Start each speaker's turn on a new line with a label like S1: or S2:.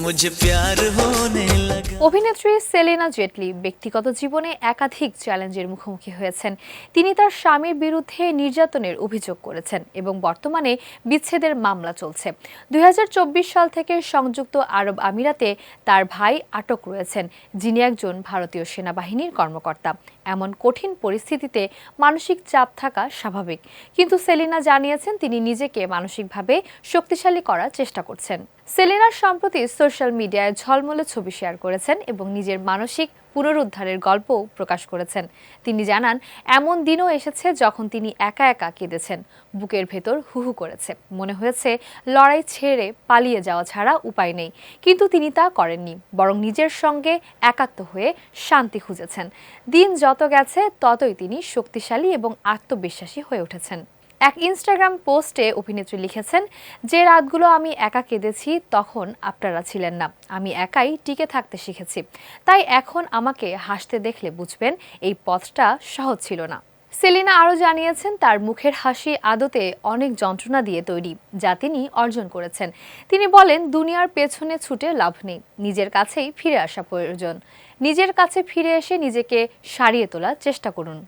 S1: मुझे प्यार होने लगा।
S2: অভিনেত্রী সেলিনা জেটলি ব্যক্তিগত জীবনে একাধিক চ্যালেঞ্জের মুখোমুখি হয়েছেন। তিনি তার স্বামীর বিরুদ্ধে নির্যাতনের অভিযোগ করেছেন এবং বর্তমানে বিচ্ছেদের মামলা চলছে। ২০২৪ সাল থেকে সংযুক্ত আরব আমিরাতে তার ভাই আটক রয়েছেন, যিনি একজন ভারতীয় সেনাবাহিনীর কর্মকর্তা। এমন কঠিন পরিস্থিতিতে মানসিক চাপ থাকা স্বাভাবিক, কিন্তু সেলিনা জানিয়েছেন তিনি নিজেকে মানসিকভাবে শক্তিশালী করার চেষ্টা করছেন। সেলিনা সম্প্রতি সোশ্যাল মিডিয়ায় ঝলমলে ছবি শেয়ার করেছেন এবং নিজের মানসিক পুনরুদ্ধারের গল্পও প্রকাশ করেছেন। তিনি জানান, এমন দিনও এসেছে যখন তিনি একা একা কেঁদেছেন, বুকের ভেতর হুহু করেছে, মনে হয়েছে লড়াই ছেড়ে পালিয়ে যাওয়া ছাড়া উপায় নেই। কিন্তু তিনি তা করেননি, বরং নিজের সঙ্গে একাত্ম হয়ে শান্তি খুঁজেছেন। দিন যত গেছে ততই তিনি শক্তিশালী এবং আত্মবিশ্বাসী হয়ে উঠেছেন। এক ইনস্টাগ্রাম পোস্টে অভিনেত্রী লিখেছেন, যে রাতগুলো আমি একা কেঁদেছি তখন আপনারা ছিলেন না, আমি একাই টিকে থাকতে শিখেছি। তাই এখন আমাকে হাসতে দেখলে বুঝবেন এই পথটা সহজ ছিল না। সেলিনা আরও জানিয়েছেন, তার মুখের হাসি আদতে অনেক যন্ত্রণা দিয়ে তৈরি, যা তিনি অর্জন করেছেন। তিনি বলেন, দুনিয়ার পেছনে ছুটে লাভ নেই, নিজের কাছেই ফিরে আসা প্রয়োজন। নিজের কাছে ফিরে এসে নিজেকে সারিয়ে তোলার চেষ্টা করুন।